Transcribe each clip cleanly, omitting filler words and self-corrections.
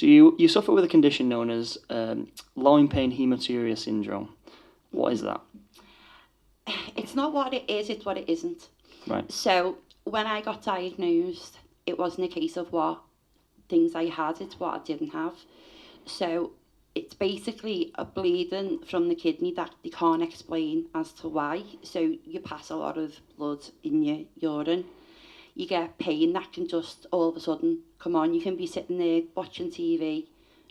So you suffer with a condition known as low pain hematuria syndrome. What is that? It's not what it is, it's what it isn't. Right. So when I got diagnosed, it wasn't a case of what things I had, it's what I didn't have. So it's basically a bleeding from the kidney that they can't explain as to why. So you pass a lot of blood in your urine. You get pain that can just all of a sudden come on. You can be sitting there watching TV,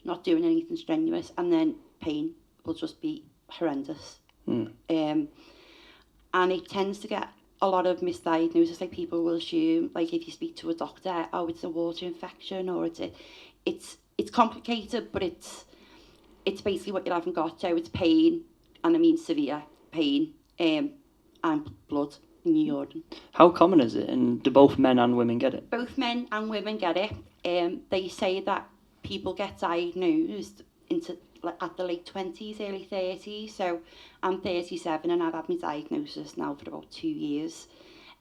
not doing anything strenuous, and then pain will just be horrendous. And it tends to get a lot of misdiagnosis. Like people will assume, like if you speak to a doctor, oh, it's a water infection, or it's complicated, but it's basically what you haven't got. So it's pain, and I mean severe pain, and blood in your urine. How common is it, and do both men and women get it? Both men and women get it. They say that people get diagnosed at the late 20s, early 30s. So I'm 37 and I've had my diagnosis now for about 2 years.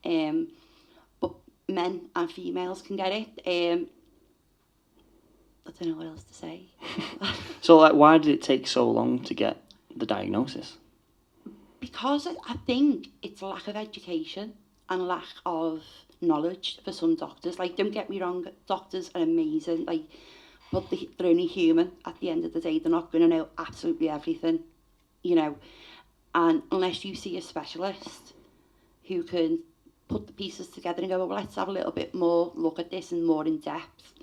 But men and females can get it. I don't know what else to say. So, like, why did it take so long to get the diagnosis? Because I think it's lack of education and lack of knowledge for some doctors. Like, don't get me wrong, doctors are amazing. Like, but they're only human at the end of the day. They're not going to know absolutely everything, you know. And unless you see a specialist who can put the pieces together and go, well, let's have a little bit more look at this and more in depth,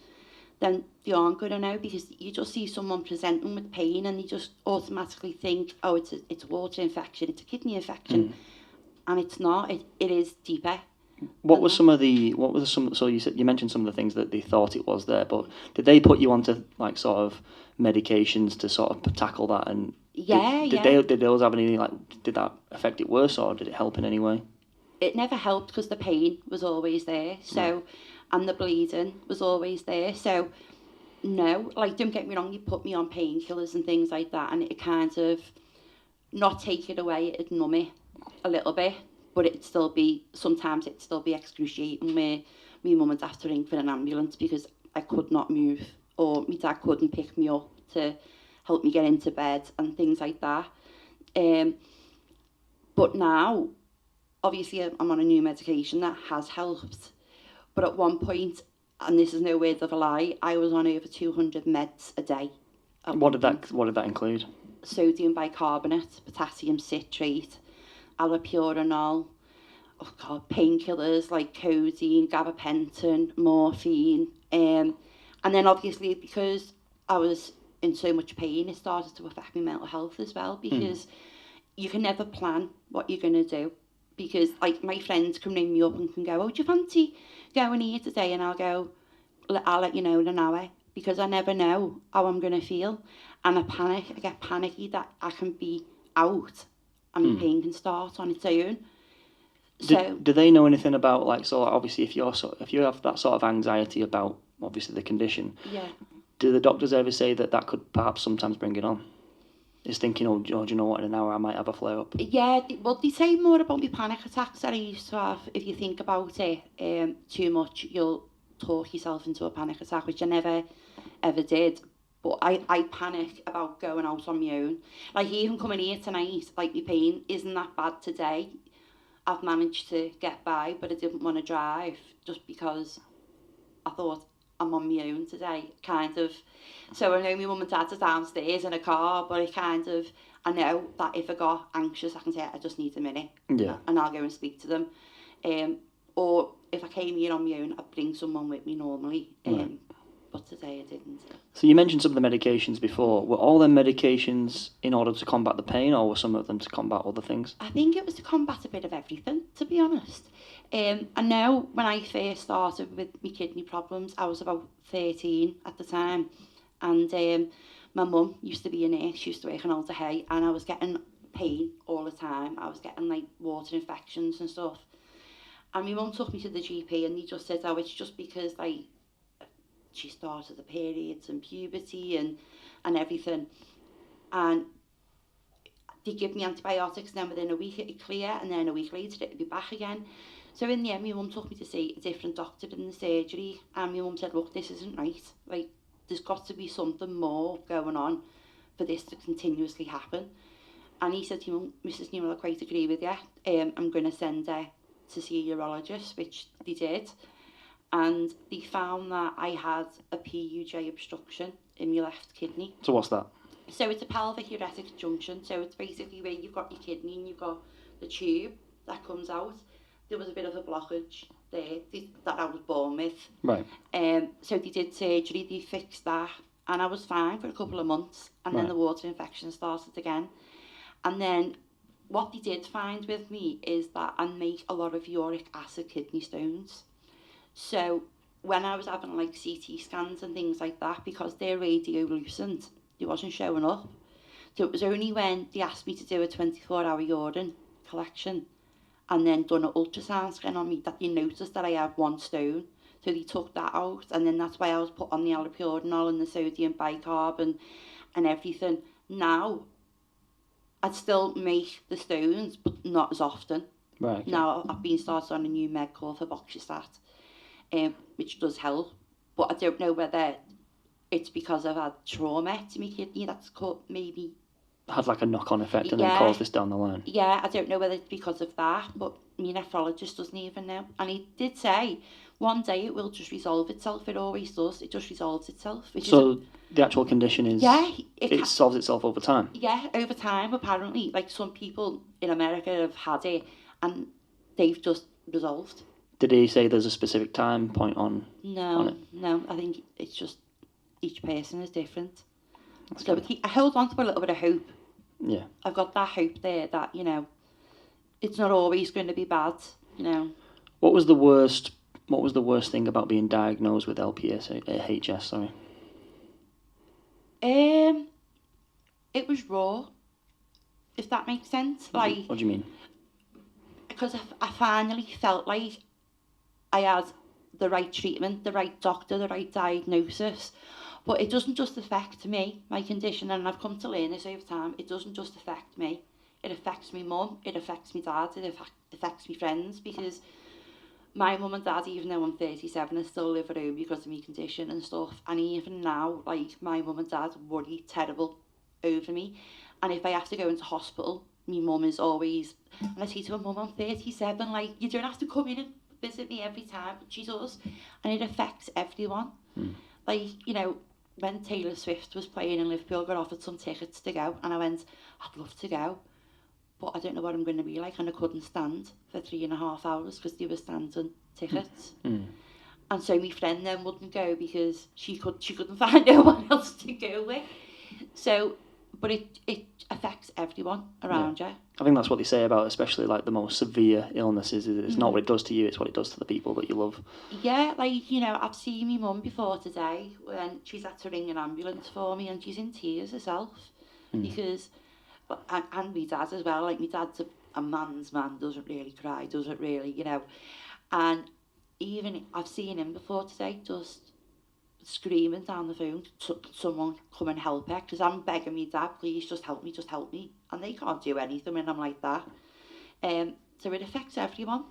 then they aren't going to know, because you just see someone presenting with pain and you just automatically think, oh, it's a water infection, it's a kidney infection, and it's not. It is deeper. What were some? So you mentioned some of the things that they thought it was there, but did they put you onto like sort of medications to sort of tackle that? And did those have any, like, did that affect it worse, or did it help in any way? It never helped because the pain was always there. So, and the bleeding was always there. So, no, like, don't get me wrong, you put me on painkillers and things like that, and it kind of not take it away, it'd numb it a little bit. But sometimes it'd still be excruciating where my mum would have to ring for an ambulance because I could not move, or my dad couldn't pick me up to help me get into bed and things like that. But now, obviously, I'm on a new medication that has helped. But at one point, and this is no word of a lie, I was on over 200 meds a day. What did that include? Sodium bicarbonate, potassium citrate, allopurinol, painkillers like codeine, gabapentin, morphine, and then obviously because I was in so much pain, it started to affect my mental health as well, because you can never plan what you're going to do, because like my friends can ring me up and can go, oh, do you fancy going here today? And I'll go, I'll let you know in an hour, because I never know how I'm going to feel, and I get panicky that I can be out and my pain can start on its own. Do they know anything about, like, so obviously if you have that sort of anxiety about obviously the condition, do the doctors ever say that could perhaps sometimes bring it on? Is thinking, oh, do you know what, in an hour I might have a flare up? Yeah, well, they say more about my panic attacks that I used to have. If you think about it too much, you'll talk yourself into a panic attack, which I never ever did. But I panic about going out on my own. Like, even coming here tonight, like, my pain isn't that bad today. I've managed to get by, but I didn't want to drive just because I thought I'm on my own today, kind of. So I know my mum and dad are downstairs in a car, but I know that if I got anxious, I can say, I just need a minute. Yeah. And I'll go and speak to them. Or if I came here on my own, I'd bring someone with me normally. But today I didn't. So you mentioned some of the medications before. Were all them medications in order to combat the pain, or were some of them to combat other things? I think it was to combat a bit of everything, to be honest. I know when I first started with my kidney problems, I was about 13 at the time. And my mum used to be a nurse, she used to work in Alder Hay, and I was getting pain all the time. I was getting, like, water infections and stuff. And my mum took me to the GP, and he just said, oh, it's just because, like, she started the periods and puberty and everything, and they give me antibiotics, and then within a week it'd clear, and then a week later it'd be back again. So in the end, my mum took me to see a different doctor in the surgery, and my mum said, look, this isn't right, like, there's got to be something more going on for this to continuously happen. And he said to me, Mrs. Newell, I quite agree with you. I'm going to send her to see a urologist, which they did. And they found that I had a PUJ obstruction in my left kidney. So what's that? So it's a pelvic ureteric junction. So it's basically where you've got your kidney and you've got the tube that comes out. There was a bit of a blockage there that I was born with. Right. So they did surgery, they fixed that, and I was fine for a couple of months. And then the water infection started again. And then what they did find with me is that I make a lot of uric acid kidney stones. So when I was having like CT scans and things like that, because they're radiolucent, they wasn't showing up. So it was only when they asked me to do a 24-hour urine collection and then done an ultrasound scan on me that they noticed that I had one stone. So they took that out, and then that's why I was put on the allopurinol and the sodium bicarb and everything. Now, I'd still make the stones, but not as often. Right. Okay. Now I've been started on a new med called for Voxustat, which does help. But I don't know whether it's because I've had trauma to my kidney that's maybe had like a knock-on effect and then caused this down the line. Yeah, I don't know whether it's because of that, but my nephrologist doesn't even know. And he did say one day it will just resolve itself. It always does. It just resolves itself. So the actual condition is... Yeah. It solves itself over time? Yeah, over time, apparently. Like some people in America have had it and they've just resolved. Did he say there's a specific time point on it? No. I think it's just each person is different. So I hold on to a little bit of hope. Yeah. I've got that hope there that, you know, it's not always going to be bad, you know. What was the worst thing about being diagnosed with LPHS, sorry? It was raw, if that makes sense. Like, what do you mean? Because I finally felt like I had the right treatment, the right doctor, the right diagnosis. But it doesn't just affect me, my condition, and I've come to learn this over time. It doesn't just affect me. It affects my mum, it affects my dad, it affects my friends, because my mum and dad, even though I'm 37, I still live at home because of my condition and stuff. And even now, like, my mum and dad worry terrible over me. And if I have to go into hospital, my mum is always, and I say to her, Mum, I'm 37, like, you don't have to come in and visit me every time, but she does. And it affects everyone. Like, you know, when Taylor Swift was playing in Liverpool, I got offered some tickets to go, and I went, I'd love to go, but I don't know what I'm going to be like, and I couldn't stand for 3.5 hours because they were standing tickets. And so my friend then wouldn't go because she couldn't find no one else to go with. So, but it affects everyone around you. I think that's what they say about especially like the most severe illnesses. It's not what it does to you, it's what it does to the people that you love. Yeah, like, you know, I've seen my mum before today when she's had to ring an ambulance for me, and she's in tears herself because, and my dad as well, like my dad's a man's man, doesn't really cry, doesn't really, you know, and even I've seen him before today just screaming down the phone, someone come and help her, because I'm begging me, Dad, please just help me, and they can't do anything when I'm like that. So it affects everyone.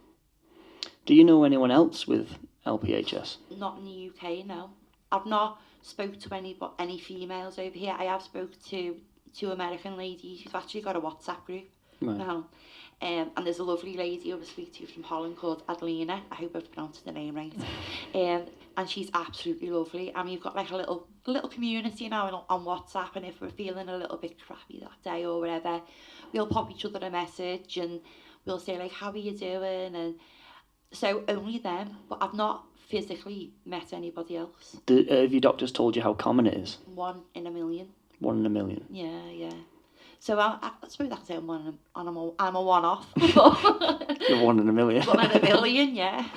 Do you know anyone else with LPHS? Not in the UK, no. I've not spoke to any females over here. I have spoke to two American ladies who've actually got a WhatsApp group now. And there's a lovely lady I speak to from Holland called Adelina. I hope I've pronounced the name right. And she's absolutely lovely. And we've got like a little community now on WhatsApp. And if we're feeling a little bit crappy that day or whatever, we'll pop each other a message and we'll say like, how are you doing? And so only them. But I've not physically met anybody else. Have your doctors told you how common it is? 1 in a million. 1 in a million? Yeah. So I suppose that's I'm a one-off. You're 1 in a million. 1 in a million, yeah.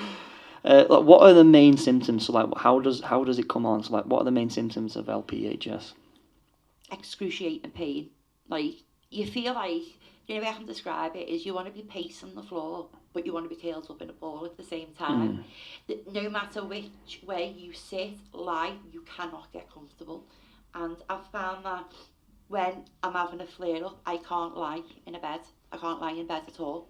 Like, what are the main symptoms? So, like, how does it come on? So, like, what are the main symptoms of LPHS? Excruciating pain. Like, you feel like, the only way I can describe it is you want to be pacing the floor, but you want to be curled up in a ball at the same time. No matter which way you sit, lie, you cannot get comfortable. And I've found that when I'm having a flare-up, I can't lie in a bed. I can't lie in bed at all.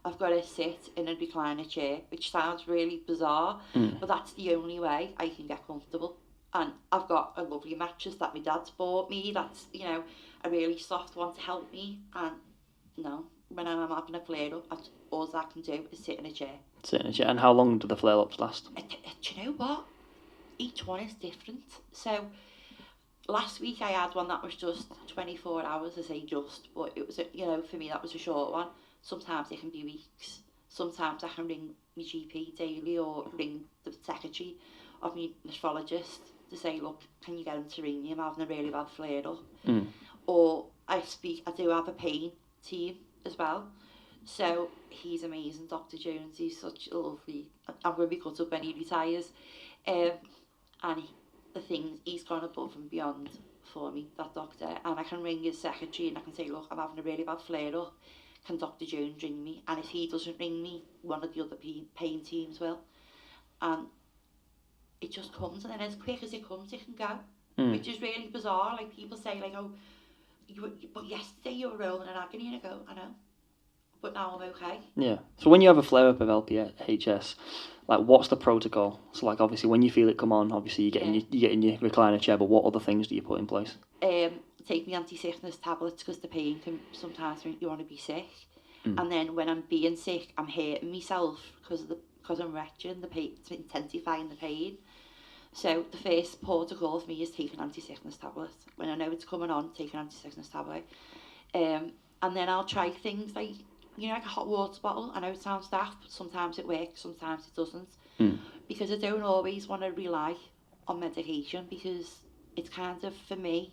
I've got to sit in a recliner chair, which sounds really bizarre, but that's the only way I can get comfortable. And I've got a lovely mattress that my dad's bought me. That's, you know, a really soft one to help me. And no, when I'm having a flare up, all I can do is sit in a chair. Sit in a chair. And how long do the flare ups last? Do you know what? Each one is different. So last week I had one that was just 24 hours, I say just, but it was, you know, for me that was a short one. Sometimes it can be weeks. Sometimes I can ring my GP daily or ring the secretary of my nephrologist to say, look, can you get him to ring me? I'm having a really bad flare up. Or I do have a pain team as well. So he's amazing, Dr. Jones. He's such a lovely, I'm going to be cut up when he retires. And he's gone above and beyond for me, that doctor. And I can ring his secretary and I can say, look, I'm having a really bad flare up. Can Dr. Jones ring me? And if he doesn't ring me, one of the other pain teams will. And it just comes, and then as quick as it comes, it can go. Which is really bizarre. Like, people say, like, oh, but yesterday you were rolling in agony, and I go, I know, but now I'm okay. Yeah. So when you have a flare-up of LPHS, like, what's the protocol? So, like, obviously, when you feel it come on, obviously you get in your recliner chair, but what other things do you put in place? Take my anti-sickness tablets, because the pain can sometimes make you want to be sick. And then when I'm being sick, I'm hurting myself because I'm retching the pain, it's intensifying the pain. So the first protocol for me is take an anti-sickness tablet. When I know it's coming on, take an anti-sickness tablet. And then I'll try things like, you know, like a hot water bottle. I know it sounds daft, but sometimes it works, sometimes it doesn't. Because I don't always want to rely on medication, because it's kind of, for me,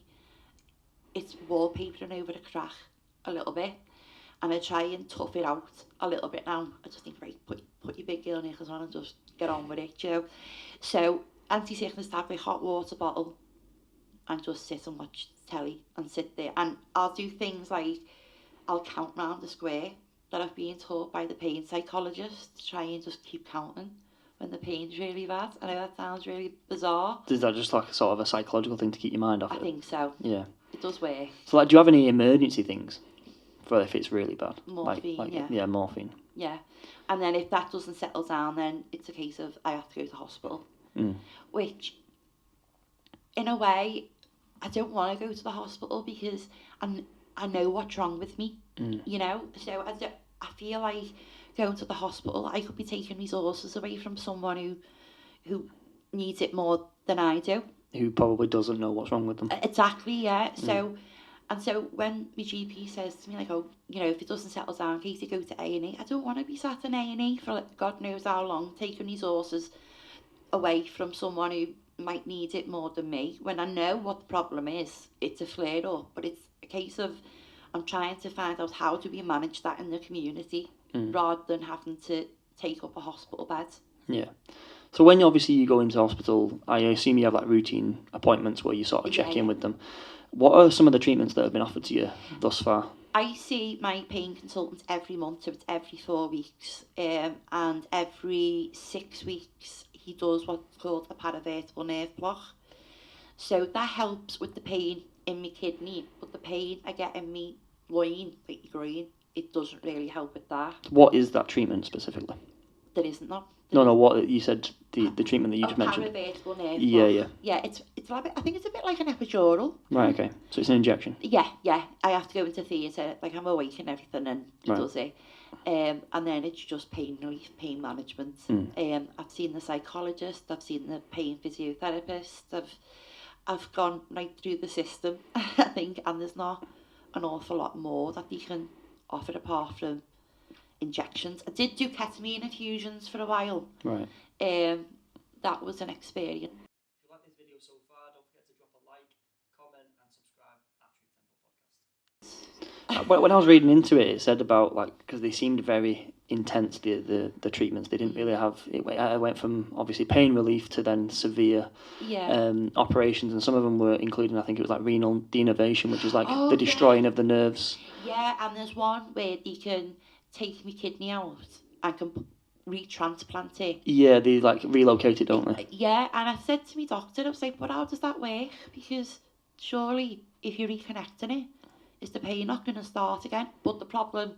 it's wallpapering over the crack a little bit. And I try and tough it out a little bit now. I just think, right, put your big girl knickers on and just get on with it, you know. So anti-sickness tablet, hot water bottle, and just sit and watch telly and sit there. And I'll do things like, I'll count round the square that I've been taught by the pain psychologist to try and just keep counting when the pain's really bad. I know that sounds really bizarre. Is that just like sort of a psychological thing to keep your mind off it? I think so. Yeah. It does work. So, like, do you have any emergency things for if it's really bad? Morphine, Yeah, morphine. Yeah. And then if that doesn't settle down, then it's a case of I have to go to hospital. Which, in a way, I don't want to go to the hospital because I know what's wrong with me, you know? So I feel like going to the hospital, I could be taking resources away from someone who needs it more than I do. Who probably doesn't know what's wrong with them. Exactly, yeah. So when my GP says to me, like, oh, you know, if it doesn't settle down, Katie, go to A&E. I don't want to be sat in A&E for like, God knows how long, taking resources away from someone who might need it more than me, when I know what the problem is. It's a flare up, but it's a case of I'm trying to find out how do we manage that in the community rather than having to take up a hospital bed. Yeah. So when obviously you go into hospital, I assume you have like routine appointments where you sort of check in with them. What are some of the treatments that have been offered to you thus far? I see my pain consultant every month, so it's every 4 weeks, and every 6 weeks he does what's called a paravertebral nerve block. So that helps with the pain in my kidney, but the pain I get in my loin, like your groin, it doesn't really help with that. What is that treatment specifically? There isn't none. No, what you said, the treatment that you just mentioned. Paravertebral nerve block. Yeah. Yeah, it's a bit, I think it's a bit like an epidural. Right, okay. So it's an injection. Yeah. I have to go into theatre, like I'm awake and everything, and he does it. And then it's just pain relief, pain management. I've seen the psychologist, I've seen the pain physiotherapist, I've gone right through the system, I think, and there's not an awful lot more that they can offer apart from injections. I did do ketamine infusions for a while. Right. That was an experience. If you like this video so far, don't forget to drop a like, comment, and subscribe at Truth Temple Podcast. When I was reading into it, it said about, like, because they seemed very intense, the treatments. They didn't really have it. Went from obviously pain relief to then severe operations, and some of them were including, I think it was like renal denervation, which is like the destroying of the nerves. Yeah, and there's one where they can take my kidney out and can retransplant it. Yeah, they like relocate it, don't they? Yeah, and I said to my doctor, I was like, but how does that work? Because surely if you're reconnecting it, is the pain not going to start again? But the problem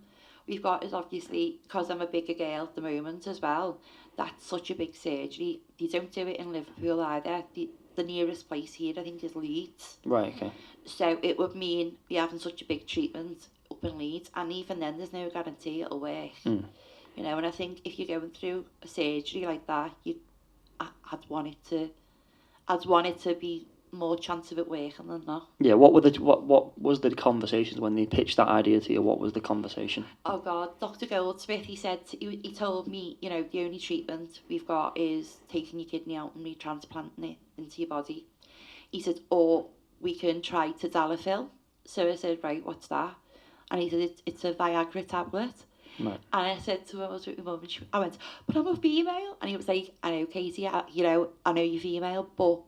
we've got is obviously, because I'm a bigger girl at the moment as well, that's such a big surgery. They don't do it in Liverpool either. The the nearest place here, I think, is Leeds. Right, okay. So it would mean be having such a big treatment up in Leeds, and even then there's no guarantee it'll work. You know, and I think if you're going through a surgery like that, I'd want it to be more chance of it working than not. Yeah, what was the conversations when they pitched that idea to you? What was the conversation? Oh God, Dr. Goldsmith, he told me, you know, the only treatment we've got is taking your kidney out and retransplanting it into your body. He said, or we can try tadalafil. So I said, right, what's that? And he said, it's a Viagra tablet. Right. And I said to him, I was with my mum, and I went, but I'm a female. And he was like, I know, Katie, I know you're female, but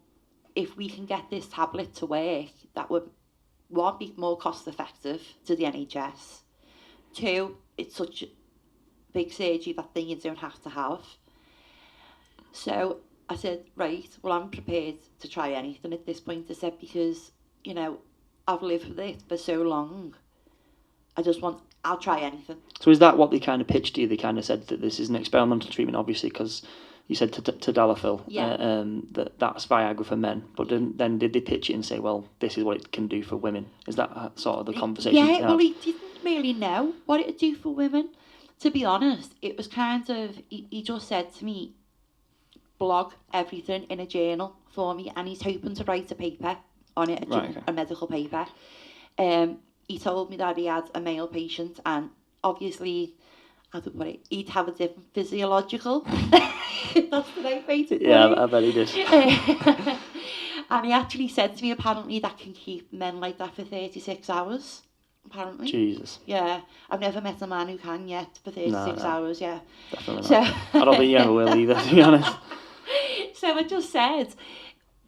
if we can get this tablet to work, that would, one, be more cost effective to the NHS. Two, it's such a big surgery that thing you don't have to have. So I said, right, well, I'm prepared to try anything at this point. I said, because, you know, I've lived with it for so long. I'll try anything. So is that what they kind of pitched to you? They kind of said that this is an experimental treatment, obviously, because you said tadalafil, that's Viagra for men. But then did they pitch it and say, well, this is what it can do for women? Is that sort of the conversation? Yeah, well, he didn't really know what it would do for women. To be honest, it was kind of, he just said to me, blog everything in a journal for me, and he's hoping to write a paper on it, a medical paper. He told me that he had a male patient, and obviously, how to put it, he'd have a different physiological. That's the right way to put it. Yeah, I bet he did. And he actually said to me, apparently, that can keep men like that for 36 hours. Apparently. Jesus. Yeah, I've never met a man who can yet for 36 hours. Yeah, definitely not. I don't think you ever will either, to be honest. So I just said,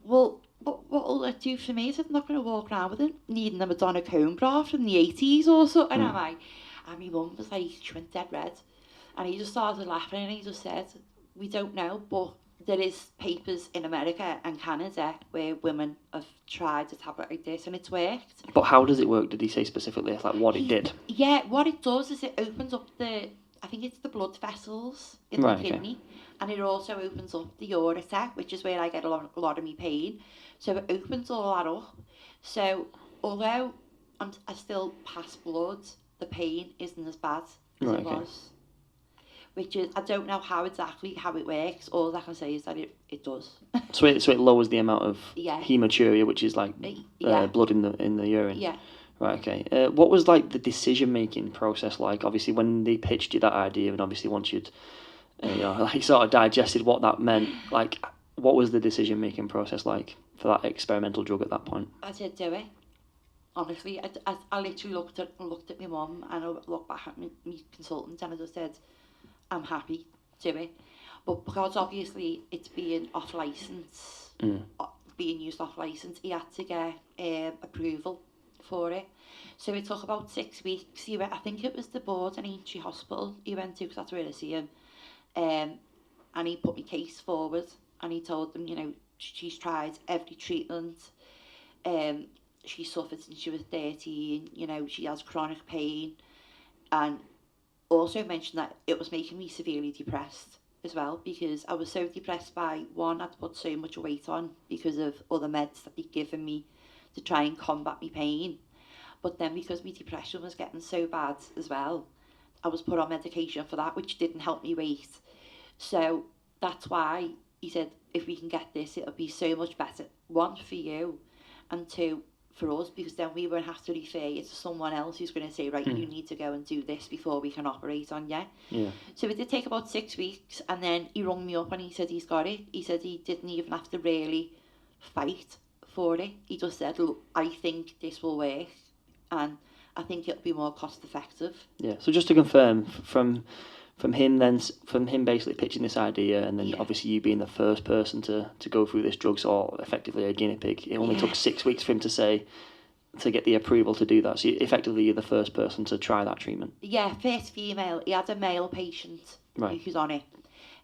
well, what will that do for me? I said, I'm not going to walk around with it needing a Madonna comb bra from the 80s or something, am I? And my mum was like, she went dead red. And he just started laughing, and he just said, we don't know, but there is papers in America and Canada where women have tried a tablet like this, and it's worked. But how does it work? Did he say specifically like what it did? Yeah, what it does is it opens up I think it's the blood vessels in the kidney, and it also opens up the ureter, which is where I get a lot of my pain. So it opens all that up. So although I still pass blood, the pain isn't as bad as it was. Which is, I don't know how it works. All I can say is that it does. so it lowers the amount of hematuria, which is like blood in the urine. Yeah. Right, okay. What was like the decision-making process like? Obviously, when they pitched you that idea, and obviously once you'd like sort of digested what that meant, like what was the decision-making process like for that experimental drug at that point? I said, do it. Honestly, I literally looked at my mum, and I looked back at my consultant, and I just said, I'm happy, do it. But because obviously it's being off licence, being used off licence, he had to get approval for it. So it took about 6 weeks. I think it was the board in Aintree Hospital he went to, because that's where I see him. And he put my case forward, and he told them, you know, she's tried every treatment. She suffered since she was 13, you know, she has chronic pain. And also mentioned that it was making me severely depressed as well, because I was so depressed by, one, I'd put so much weight on because of other meds that they'd given me to try and combat my pain. But then because my depression was getting so bad as well, I was put on medication for that, which didn't help me weight. So that's why he said, if we can get this, it'll be so much better. One, for you, and two, for us, because then we won't have to refer it to someone else who's going to say, right, you need to go and do this before we can operate on you. Yeah. So it did take about 6 weeks, and then he rung me up and he said he's got it. He said he didn't even have to really fight for it. He just said, look, I think this will work, and I think it'll be more cost effective. Yeah. So just to confirm, from him basically pitching this idea, and then obviously you being the first person to go through this drug, so effectively a guinea pig, it only took 6 weeks for him to get the approval to do that. So effectively you're the first person to try that treatment. Yeah, first female. He had a male patient who's on it.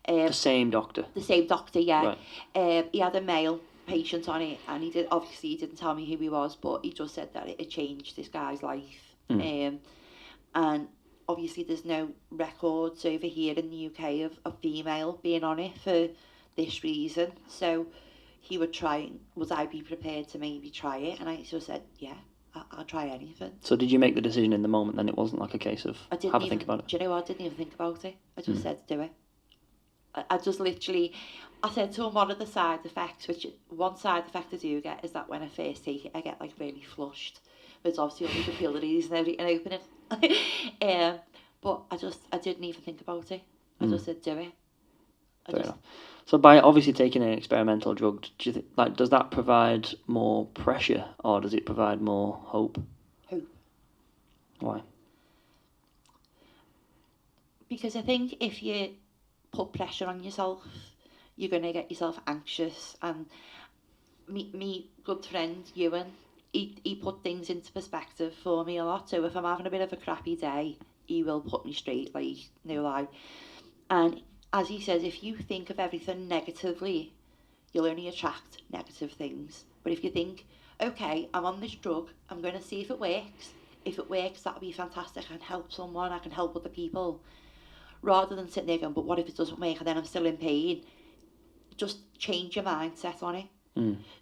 The same doctor? The same doctor, yeah. Right. He had a male patient on it, and he didn't tell me who he was, but he just said that it had changed this guy's life. And obviously there's no records over here in the UK of a female being on it for this reason. So, he would would I be prepared to maybe try it? And I sort of said, yeah, I'll try anything. So did you make the decision in the moment then? It wasn't like a case of have a think about it? Do you know what? I didn't even think about it. I just said, do it. I just literally, I said to him, what are the side effects? Which one side effect I do get is that when I first take it, I get like really flushed. But it's obviously all the capillaries and everything opening. But I didn't even think about it. I just said, do it. So by obviously taking an experimental drug, do you think, like, does that provide more pressure or does it provide more hope? Hope. Why? Because I think if you put pressure on yourself, you're going to get yourself anxious. And me good friend Ewan, he put things into perspective for me a lot. So if I'm having a bit of a crappy day, he will put me straight, like, no lie. And as he says, if you think of everything negatively, you'll only attract negative things. But if you think, okay, I'm on this drug, I'm going to see if it works. If it works, that'll be fantastic. I can help someone, I can help other people. Rather than sitting there going, but what if it doesn't work and then I'm still in pain? Just change your mindset on it.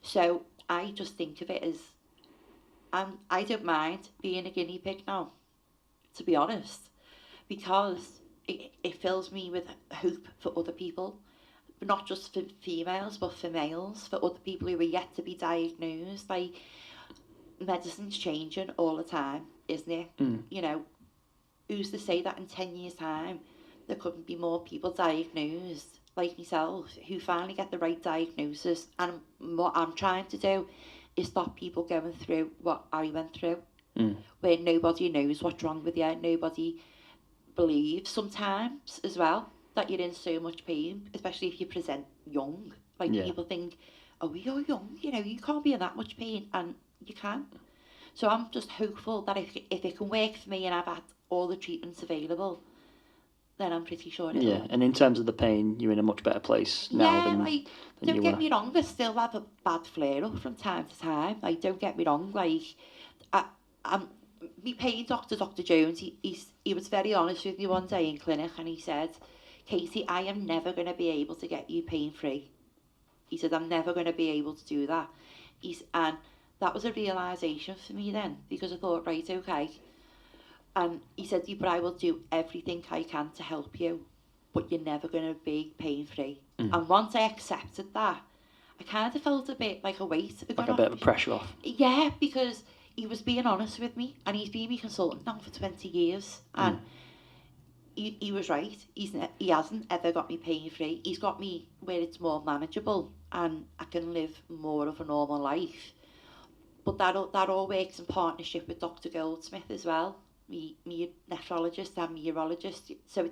So I just think of it as, I don't mind being a guinea pig now, to be honest, because it fills me with hope for other people, not just for females, but for males, for other people who are yet to be diagnosed. Like, medicine's changing all the time, isn't it? You know, who's to say that in 10 years' time there couldn't be more people diagnosed like myself who finally get the right diagnosis? And what I'm trying to do is stop people going through what I went through, where nobody knows what's wrong with you, nobody believes sometimes as well that you're in so much pain, especially if you present young. Like, people think, oh, you're young, you know, you can't be in that much pain, and you can. So I'm just hopeful that if it can work for me and I've had all the treatments available, then I'm pretty sure it'll. Yeah, and in terms of the pain, you're in a much better place now than like, than don't get me wrong, I still have a bad flare-up from time to time. Like, don't get me wrong, like, I'm my pain doctor, Dr. Jones, he was very honest with me one day in clinic, and he said, Katie, I am never going to be able to get you pain-free. He said, I'm never going to be able to do that. And that was a realisation for me then, because I thought, right, okay. And he said, but I will do everything I can to help you, but you're never going to be pain-free. And once I accepted that, I kind of felt a bit like a weight. Like a bit of a pressure off. Yeah, because he was being honest with me, and he's been my consultant now for 20 years, and he was right. He hasn't ever got me pain-free. He's got me where it's more manageable, and I can live more of a normal life. But that all works in partnership with Dr. Goldsmith as well, me nephrologist and me urologist. So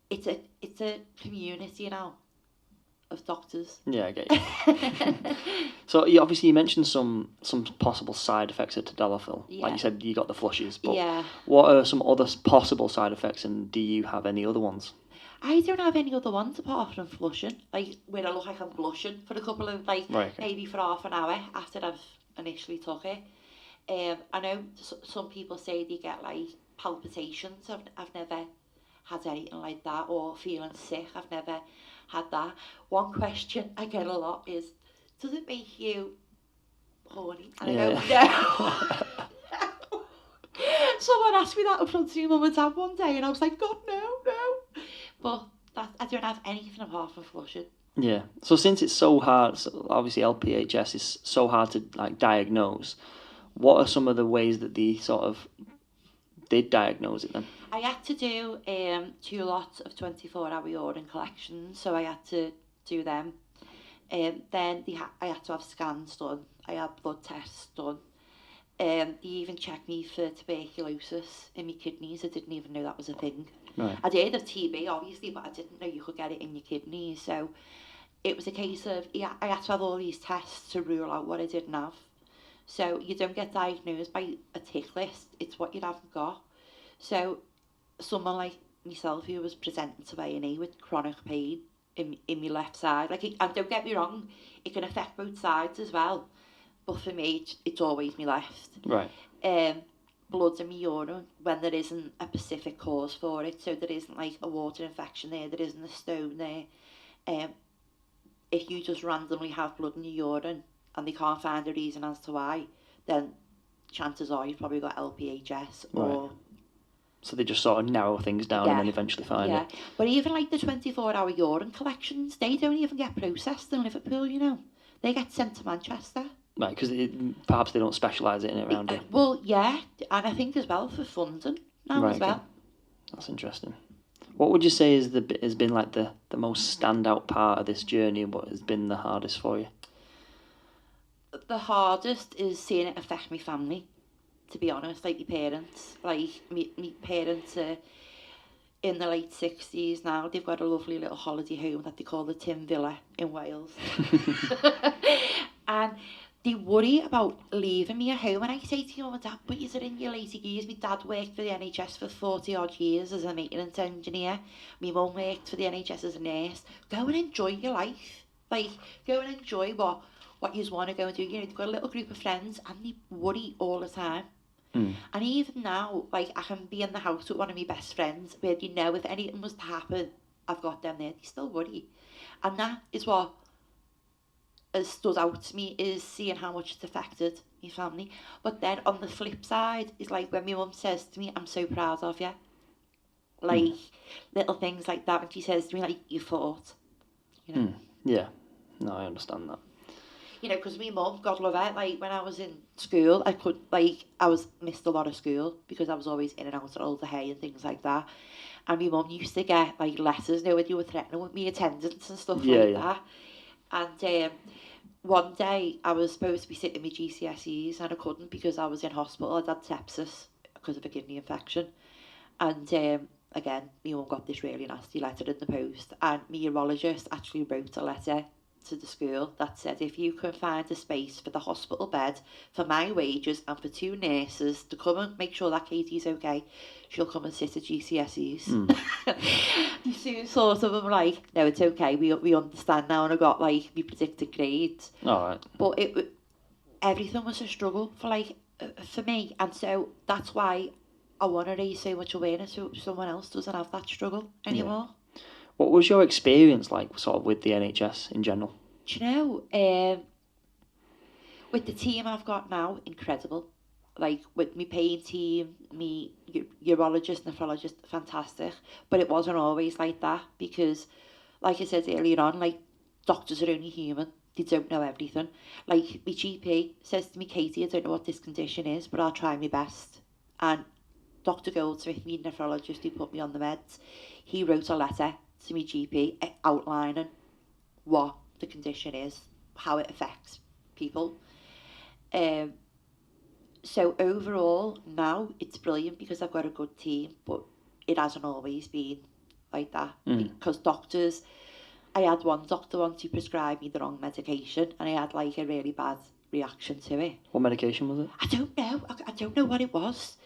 it's a community now of doctors. Yeah, I get you. So obviously you mentioned some possible side effects of tadalafil. Yeah. Like you said, you got the flushes. But Yeah. what are some other possible side effects, and do you have any other ones? I don't have any other ones apart from flushing. Like, when I look like I'm blushing for a couple of, like, maybe for half an hour after I've initially took it. I know some people say they get, like, palpitations. I've never had anything like that, or feeling sick. I've never had that. One question I get a lot is, does it make you horny? And I go, no. Someone asked me that in front of my mum and dad one day, and I was like, God, no. But I don't have anything apart from flushing. Yeah. So since it's so hard, obviously LPHS is so hard to, like, diagnose, what are some of the ways that they sort of did diagnose it then? I had to do 2 lots of 24-hour urine collections, so I had to do them. Then I had to have scans done. I had blood tests done. They even checked me for tuberculosis in my kidneys. I didn't even know that was a thing. Right. I did have TB, obviously, but I didn't know you could get it in your kidneys. So it was a case of, I had to have all these tests to rule out what I didn't have. So you don't get diagnosed by a tick list. It's what you haven't got. So someone like myself who was presenting to A&E with chronic pain in my left side, like, and don't get me wrong, it can affect both sides as well. But for me, it's always my left. Right. Blood in my urine when there isn't a specific cause for it. So there isn't, like, a water infection there isn't a stone there. if you just randomly have blood in your urine and they can't find a reason as to why, then chances are you've probably got LPHS or... Right. So they just sort of narrow things down and then eventually find it. But even like the 24-hour urine collections, they don't even get processed in Liverpool, you know. They get sent to Manchester. Right, because perhaps they don't specialise in it around here. Well, yeah, and I think as well for funding now as well. Okay. That's interesting. What would you say has been like the most standout part of this journey, and what has been the hardest for you? The hardest is seeing it affect my family, to be honest, like my parents. Like, my parents are in the late 60s now. They've got a lovely little holiday home that they call the Tim Villa in Wales. And they worry about leaving me at home. And I say to your dad, but you're in your later years. My dad worked for the NHS for 40 odd years as a maintenance engineer. My mum worked for the NHS as a nurse. Go and enjoy your life. Like, go and enjoy what you want to go and do. You know, they've got a little group of friends and they worry all the time. And even now, like, I can be in the house with one of my best friends where, you know, if anything was to happen, I've got them there. They still worry. And that is what has stood out to me, is seeing how much it's affected my family. But then on the flip side is like when my mum says to me, I'm so proud of you. Like, little things like that. And she says to me, like, you fought. You know? Yeah. No, I understand that. You know, because my mum, God love her, like, when I was in school, missed a lot of school because I was always in and out of all the hay and things like that. And my mum used to get, like, letters, you know, when you were threatening with me attendance and stuff that. And one day I was supposed to be sitting my GCSEs and I couldn't because I was in hospital. I'd had sepsis because of a kidney infection. And again, my mum got this really nasty letter in the post, and my urologist actually wrote a letter to the school that said, if you can find a space for the hospital bed for my wages and for 2 nurses to come and make sure that Katie's okay, she'll come and sit at GCSEs. You soon sort of them like, no, it's okay, we understand now, and I got like my predicted grades. All right. But everything was a struggle for for me, and so that's why I want to raise so much awareness so someone else doesn't have that struggle anymore. Yeah. What was your experience like, sort of, with the NHS in general? Do you know, with the team I've got now, incredible. Like, with my pain team, me urologist, nephrologist, fantastic. But it wasn't always like that because, like I said earlier on, like, doctors are only human. They don't know everything. Like, my GP says to me, Katie, I don't know what this condition is, but I'll try my best. And Dr. Goldsmith, my nephrologist who put me on the meds, he wrote a letter to my GP outlining what the condition is, how it affects people. So overall, now it's brilliant because I've got a good team, but it hasn't always been like that. Because doctors, I had one doctor once who prescribed me the wrong medication and I had like a really bad reaction to it. What medication was it? I don't know. I don't know what it was.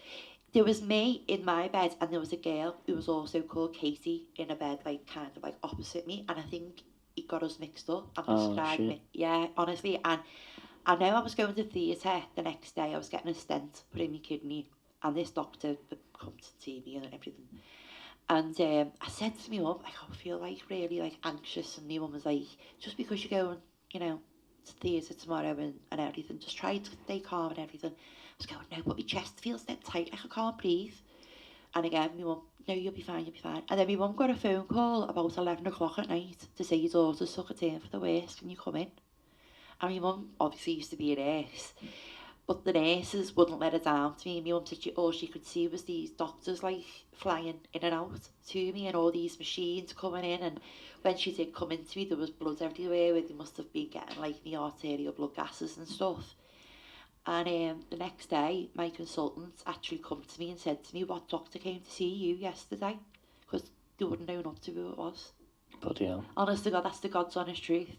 There was me in my bed and there was a girl who was also called Katie in a bed, like, kind of like opposite me, and I think he got us mixed up and prescribed me. Yeah, honestly. And I know I was going to theatre the next day. I was getting a stent put in my kidney, and this doctor would come to see me and everything. And I said to my mum, like, I feel like really like anxious, and my mum was like, just because you're going, you know, to theatre tomorrow and everything, just try to stay calm and everything. I was going, no, but my chest feels that tight, like I can't breathe. And again, my mum, no, you'll be fine. And then my mum got a phone call about 11 o'clock at night to say your daughter's took a turn for the worse, can you come in? And my mum obviously used to be a nurse, but the nurses wouldn't let her down to me. My mum said all she could see was these doctors like flying in and out to me and all these machines coming in, and when she did come into me there was blood everywhere where they must have been getting like the arterial blood gases and stuff. And the next day my consultant actually come to me and said to me, what doctor came to see you yesterday? Because they wouldn't know not to who it was. Bloody hell. Honest to God, that's the God's honest truth.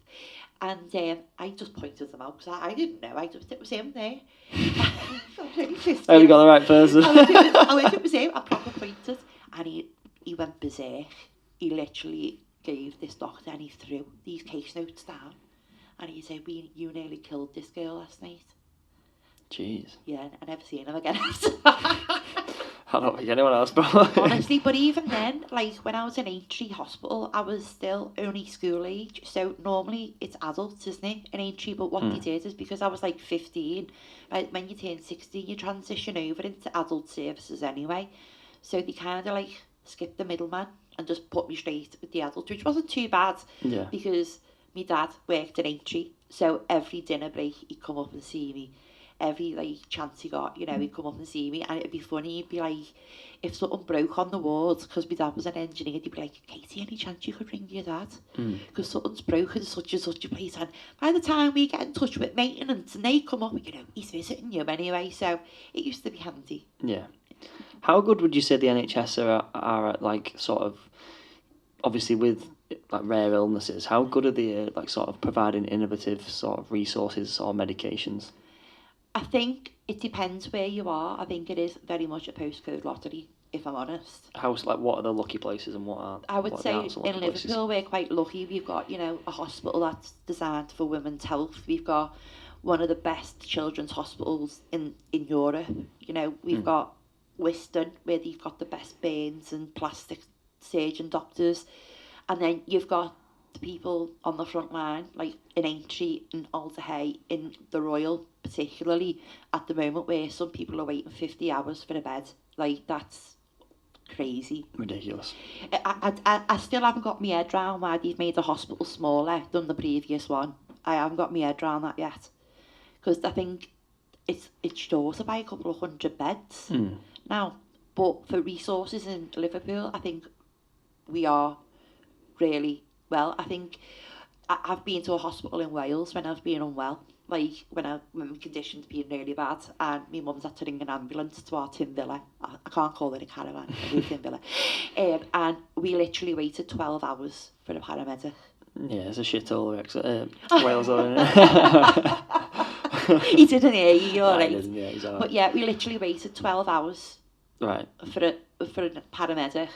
And I just pointed them out because I didn't know. It was him there. I was really pissed. Have you got the right person? I wish it was him. I proper pointed. And he went berserk. He literally gave this doctor and he threw these case notes down. And he said, you nearly killed this girl last night. Jeez. Yeah, I never seen him again after that. I don't think anyone else, but Honestly, but even then, like when I was in Aintree Hospital, I was still only school age. So normally it's adults, isn't it, in Aintree? But what they did is because I was like 15, right, when you turn 16, you transition over into adult services anyway. So they kind of like skipped the middleman and just put me straight with the adult, which wasn't too bad yeah, because my dad worked in Aintree. So every dinner break, he'd come up and see me. Every like chance he got, he'd come up and see me, and it'd be funny. He'd be like, if something broke on the wards, because my dad was an engineer, he'd be like, Katie, any chance you could ring your dad? Because something's broken such and such a place. And by the time we get in touch with maintenance and they come up, he's visiting you anyway. So it used to be handy. yeah. How good would you say the NHS are at like sort of, obviously with like rare illnesses, how good are they at like sort of providing innovative sort of resources or medications? I think it depends where you are. I think it is very much a postcode lottery, if I'm honest. How's like what are the lucky places and what aren't? I would say in places? Liverpool we're quite lucky. We've got, a hospital that's designed for women's health. We've got one of the best children's hospitals in Europe. We've got Whiston, where they've got the best burns and plastic surgeon doctors. And then you've got the people on the front line, like in Aintree and Alderhay, in the Royal particularly, at the moment, where some people are waiting 50 hours for a bed. Like, that's crazy. Ridiculous. I still haven't got my head round why they've made the hospital smaller than the previous one. I haven't got my head round that yet. Because I think it's shorter by a couple of 100 beds now. But for resources in Liverpool, I think we are really well. I think I've been to a hospital in Wales when I've been unwell. Like when my condition's been really bad, and my mum's had to ring an ambulance to our tin villa. I can't call it a caravan, a tin villa. And we literally waited 12 hours for a paramedic. Yeah, it's a shithole, Wales, isn't it? He didn't hear you, all right. Yeah, he's all right. But yeah, we literally waited 12 hours right. for a paramedic,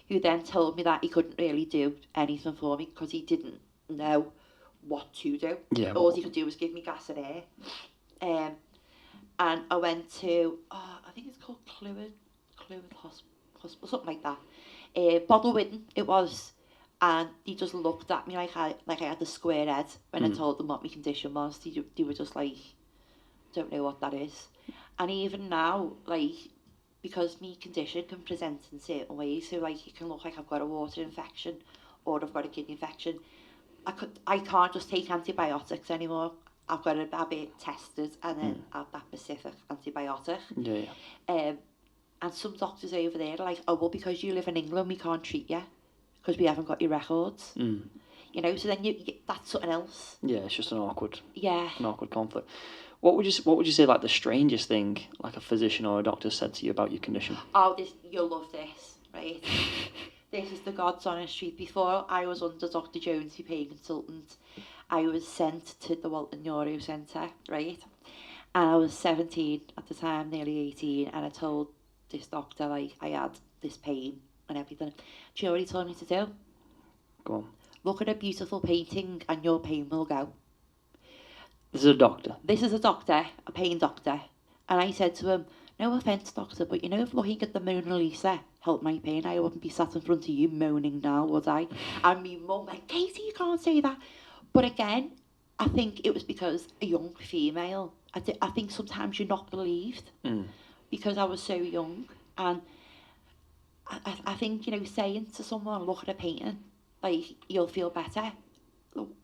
who then told me that he couldn't really do anything for me because he didn't know what to do. Yeah, all he could do was give me gas and air. And I went to, I think it's called Clwyd Hospital, something like that. Bottle Widden, it was. And he just looked at me like I had a square head when I told them what my condition was. They were just like, don't know what that is. And even now, like, because my condition can present in certain ways, so like it can look like I've got a water infection or I've got a kidney infection. I can't just take antibiotics anymore. I've got to have it tested and then have that specific antibiotic. Yeah. And some doctors over there are like, oh, well, because you live in England, we can't treat you because we haven't got your records. So then you that's something else. Yeah, it's just an awkward conflict. What would you say like the strangest thing like a physician or a doctor said to you about your condition? Oh, you'll love this, right? This is the God's honest truth. Before I was under Dr. Jones, your pain consultant, I was sent to the Walton Neuro Centre, right? And I was 17 at the time, nearly 18, and I told this doctor, like, I had this pain and everything. Do you know what he told me to do? Go on. Look at a beautiful painting and your pain will go. This is a doctor? This is a doctor, a pain doctor. And I said to him, no offence, doctor, but if looking at the Mona Lisa helped my pain, I wouldn't be sat in front of you moaning now, would I? And me mum like, Katie, you can't say that. But again, I think it was because a young female, I think sometimes you're not believed because I was so young. And I think, saying to someone, look at a painting, like, you'll feel better.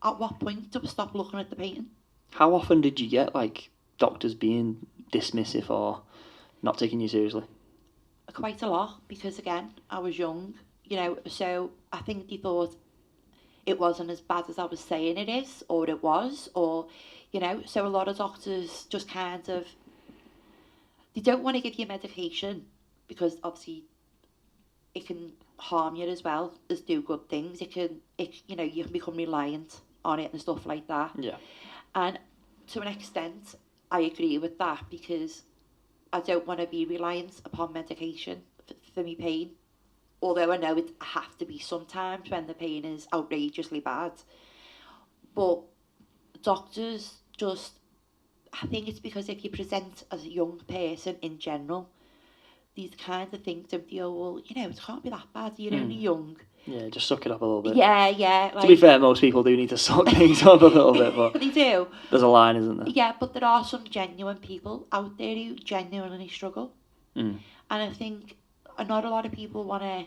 At what point do we stop looking at the painting? How often did you get, like, doctors being dismissive or not taking you seriously? Quite a lot, because, again, I was young, so I think they thought it wasn't as bad as I was saying it is, or it was, or, so a lot of doctors just kind of, they don't want to give you medication, because, obviously, it can harm you as well as do good things. You can become reliant on it and stuff like that. Yeah. And to an extent, I agree with that because I don't want to be reliant upon medication for my pain. Although I know it have to be sometimes when the pain is outrageously bad. But doctors just, I think it's because if you present as a young person in general, these kinds of things, don't they? Oh, well, it can't be that bad. You're only young. Yeah, just suck it up a little bit. Yeah. To be fair, most people do need to suck things up a little bit, but they do. There's a line, isn't there? Yeah, but there are some genuine people out there who genuinely struggle. And I think not a lot of people want to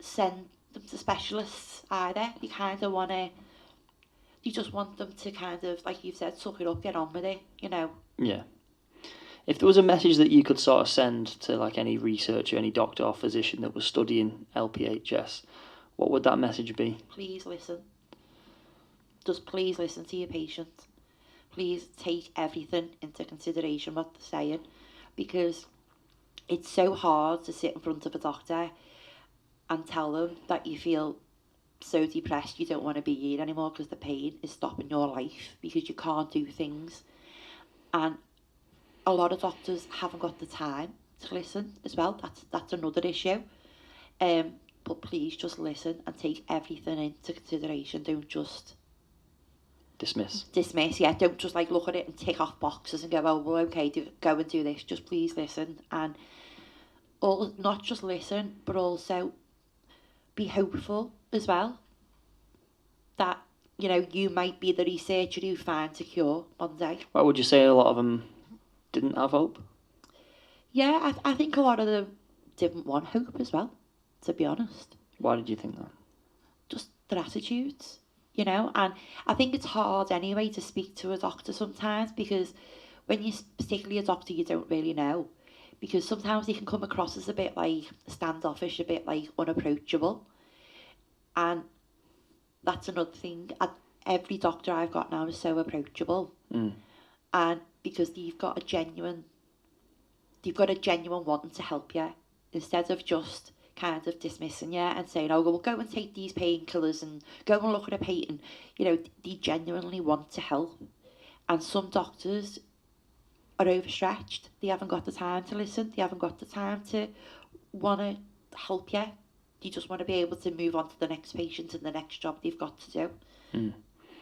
send them to specialists either. They kind of you just want them to kind of, like you've said, suck it up, get on with it, Yeah. If there was a message that you could sort of send to like any researcher, any doctor or physician that was studying LPHS, what would that message be? Please listen. Just please listen to your patient. Please take everything into consideration what they're saying, because it's so hard to sit in front of a doctor and tell them that you feel so depressed you don't want to be here anymore because the pain is stopping your life because you can't do things. And a lot of doctors haven't got the time to listen as well. That's another issue. But please just listen and take everything into consideration. Don't just dismiss. Yeah. Don't just like look at it and tick off boxes and go, oh, well, okay, go and do this. Just please listen, and not just listen, but also be hopeful as well. That you might be the researcher who finds a cure one day. Well, would you say a lot of them didn't have hope? Yeah, I think a lot of them didn't want hope as well, to be honest. Why did you think that? Just their attitudes, and I think it's hard anyway to speak to a doctor sometimes, because when you're particularly a doctor you don't really know, because sometimes they can come across as a bit like standoffish, a bit like unapproachable, and that's another thing. Every doctor I've got now is so approachable, and because they've got a genuine wanting to help you, instead of just kind of dismissing you and saying, oh, well, go and take these painkillers and go and look at a patent. They genuinely want to help. And some doctors are overstretched. They haven't got the time to listen. They haven't got the time to want to help you. They just want to be able to move on to the next patient and the next job they've got to do.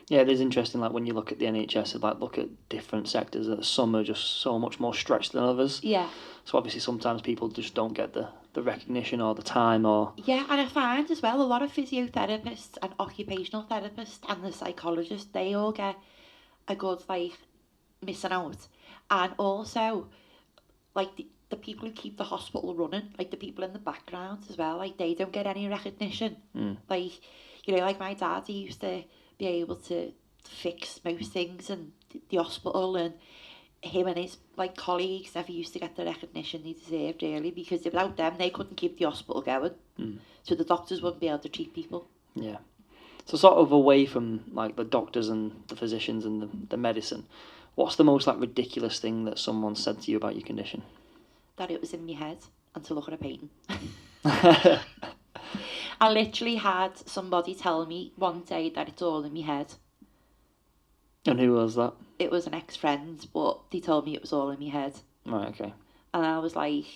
Yeah, it is interesting, like when you look at the NHS, like look at different sectors, that some are just so much more stretched than others. Yeah. So obviously sometimes people just don't get the recognition or the time or... Yeah, and I find as well, a lot of physiotherapists and occupational therapists and the psychologists, they all get a good, like, missing out. And also, like, the people who keep the hospital running, like the people in the background as well, like, they don't get any recognition. Like, like my dad, he used to be able to fix most things in the hospital, and him and his like colleagues never used to get the recognition they deserved, really, because without them they couldn't keep the hospital going. So the doctors wouldn't be able to treat people. Yeah. So sort of away from like the doctors and the physicians and the medicine, what's the most like ridiculous thing that someone said to you about your condition? That it was in my head and to look at a painting. I literally had somebody tell me one day that it's all in my head. And who was that? It was an ex-friend, but they told me it was all in my head. Right, okay. And I was like,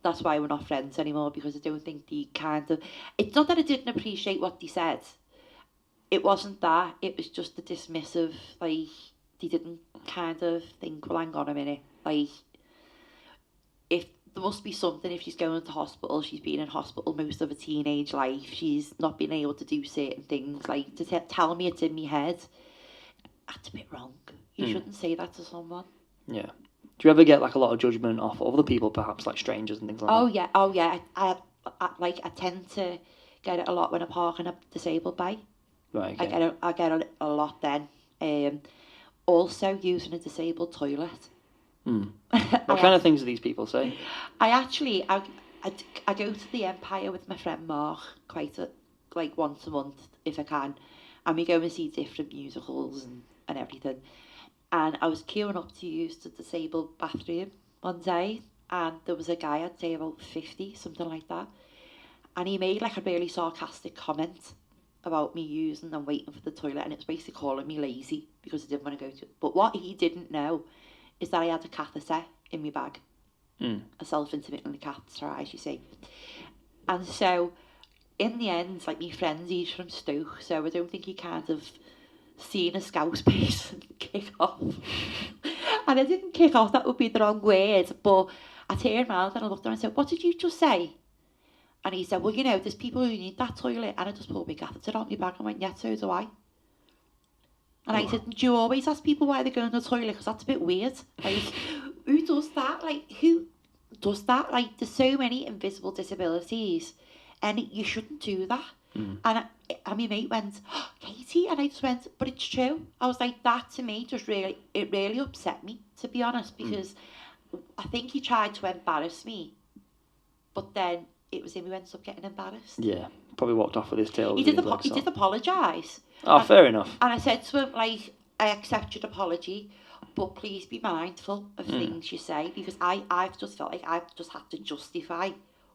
that's why we're not friends anymore, because I don't think they kind of... It's not that I didn't appreciate what they said. It wasn't that. It was just the dismissive, like, they didn't kind of think, well, hang on a minute. Like, if there must be something, if she's going to hospital, she's been in hospital most of her teenage life, she's not been able to do certain things, like, to tell me it's in my head, that's a bit wrong. You shouldn't say that to someone. Yeah. Do you ever get like a lot of judgment off other people, perhaps like strangers and things like that? Oh yeah. I tend to get it a lot when I park in a disabled bay. Right. Okay. I get it a lot then. Also using a disabled toilet. What kind of things do these people say? I go to the Empire with my friend Mark like once a month if I can, and we go and see different musicals and everything. And I was queuing up to use the disabled bathroom one day, and there was a guy, I'd say about 50, something like that, and he made like a really sarcastic comment about me using and waiting for the toilet, and it was basically calling me lazy because I didn't want to go to it. But what he didn't know is that I had a catheter in my bag, a self-intermittent catheter, as you say. And so, in the end, like, my friend, he's from Stoke, so I don't think he kind of seen a scouse person kick off. And I didn't kick off, that would be the wrong word, but I turned around and I looked at him and said, what did you just say? And he said, well, you know, there's people who need that toilet. And I just pulled my catheter out my bag and went, yeah, so do I. And I said, do you always ask people why they're going to the toilet? Because that's a bit weird. Like, who does that? Like, who does that? Like, there's so many invisible disabilities, and you shouldn't do that. And my mate went, oh, Katie, and I just went, but it's true. I was like, that to me just really upset me, to be honest, because I think he tried to embarrass me, but then it was him who ended up getting embarrassed. Yeah, probably walked off with his tail. He did apologise. Oh, fair enough. And I said to him, like, I accept your apology, but please be mindful of things you say, because I've just felt like I've just had to justify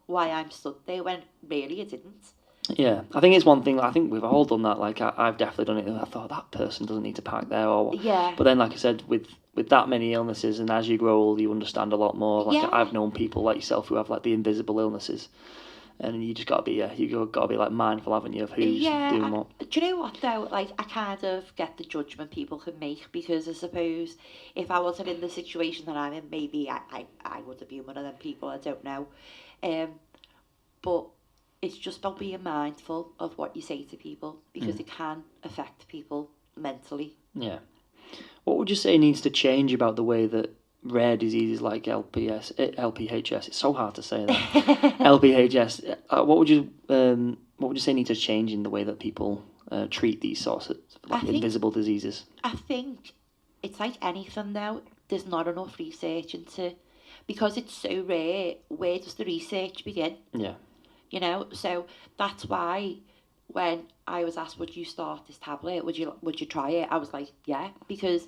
why I'm stood there when really I didn't. Yeah, I think it's one thing. I think we've all done that. Like I've definitely done it. And I thought that person doesn't need to park there, or yeah. But then, like I said, with that many illnesses, and as you grow old, you understand a lot more. Like I've known people like yourself who have like the invisible illnesses, and you just got to be like mindful, haven't you, of who's doing what. Do you know what though? Like I kind of get the judgment people can make, because I suppose if I wasn't in the situation that I'm in, maybe I would have been one of them people. I don't know, but it's just about being mindful of what you say to people, because it can affect people mentally. Yeah. What would you say needs to change about the way that rare diseases like LPHS, it's so hard to say that, LPHS, what would you say needs to change in the way that people treat these sorts of invisible diseases? I think it's like anything now, there's not enough research into, because it's so rare, where does the research begin? Yeah. You know, so that's why when I was asked, would you start this tablet? Would you try it? I was like, yeah, because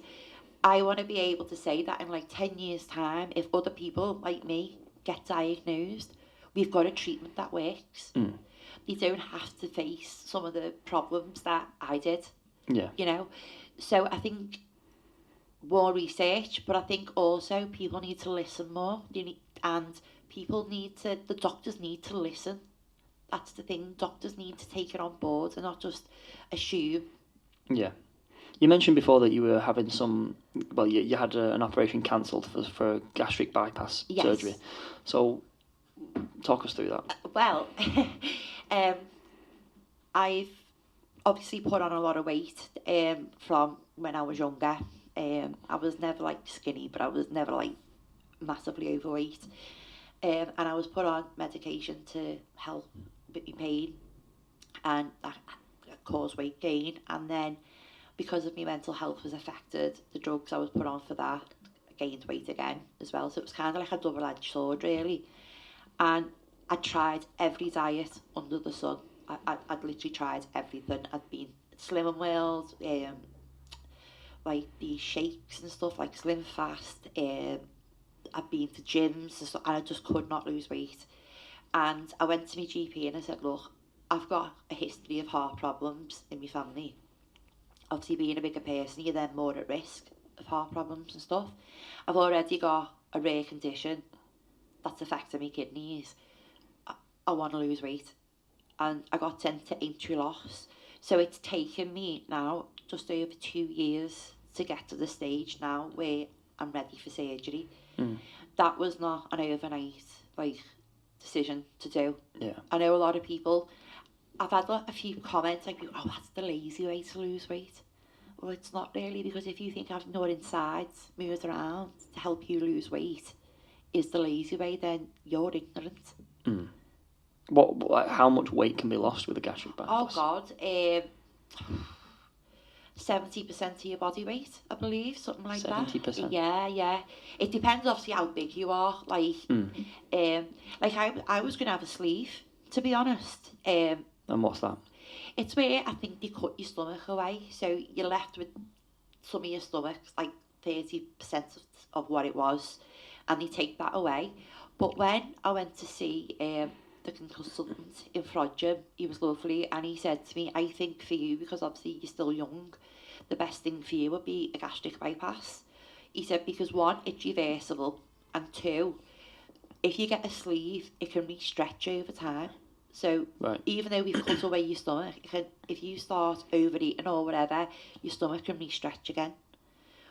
I want to be able to say that in like 10 years' time, if other people like me get diagnosed, we've got a treatment that works. They don't have to face some of the problems that I did. Yeah. You know, so I think more research, but I think also people need to listen more. The doctors need to listen. That's the thing. Doctors need to take it on board and not just assume. Yeah. You mentioned before that you were having you had an operation cancelled for gastric bypass surgery. So, talk us through that. Well, I've obviously put on a lot of weight from when I was younger. I was never like skinny, but I was never like massively overweight. And I was put on medication to help with my pain, and that caused weight gain. And then, because of my mental health was affected, the drugs I was put on for that gained weight again as well. So it was kind of like a double-edged sword, really. And I tried every diet under the sun. I'd literally tried everything. I'd been Slimming World, like these shakes and stuff, like Slim Fast. I'd been to gyms and stuff, and I just could not lose weight. And I went to my GP and I said, look, I've got a history of heart problems in my family. Obviously, being a bigger person, you're then more at risk of heart problems and stuff. I've already got a rare condition that's affecting my kidneys. I want to lose weight. And I got sent to entry loss. So it's taken me now just over 2 years to get to the stage now where I'm ready for surgery. That was not an overnight decision to do. Yeah. I know a lot of people, I've had a few comments like, oh, that's the lazy way to lose weight. Well, it's not really, because if you think having your insides moved around to help you lose weight is the lazy way, then you're ignorant. How much weight can be lost with a gastric bypass? Oh God, 70% of your body weight, I believe, something like 70%? that. Yeah. It depends obviously how big you are. Like I was going to have a sleeve, to be honest. And what's that? It's where I think they cut your stomach away, so you're left with some of your stomach, like 30% of what it was, and they take that away. But when I went to see the consultant in Frodsham, he was lovely, and he said to me, I think for you, because obviously you're still young, the best thing for you would be a gastric bypass. He said, because one, it's reversible, and two, if you get a sleeve, it can re-stretch over time. So even though we've cut away your stomach, if you start overeating or whatever, your stomach can re-stretch again.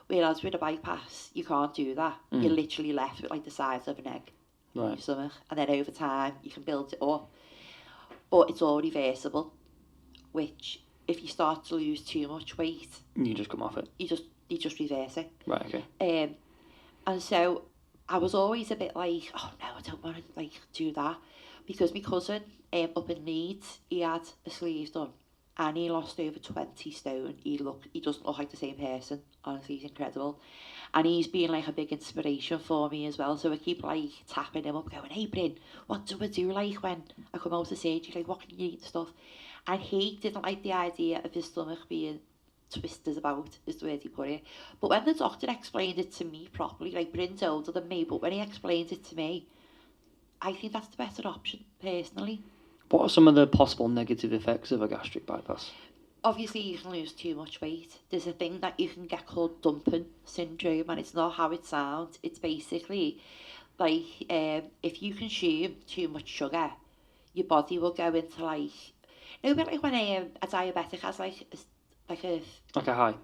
Whereas with a bypass, you can't do that. You're literally left with like the size of an egg. in Right. your stomach, and then over time you can build it up. But it's all reversible, which if you start to lose too much weight, You just come off it. you just reverse it. Right. Okay. And so I was always a bit like, oh no, I don't want to like do that, because my cousin up in Leeds, he had a sleeve done, and he lost over 20 stone. He doesn't look like the same person. Honestly, he's incredible, and he's been like a big inspiration for me as well. So I keep like tapping him up, going, "Hey, Bryn, what do I do like when I come out of surgery? Like, what can you eat and stuff?" And he didn't like the idea of his stomach being twisted about, is the way he put it. But when the doctor explained it to me properly, like Bryn's older than me, but when he explained it to me, I think that's the better option, personally. What are some of the possible negative effects of a gastric bypass? Obviously, you can lose too much weight. There's a thing that you can get called dumping syndrome, and it's not how it sounds. It's basically like if you consume too much sugar, your body will go into like, no, but like when a diabetic has like a high,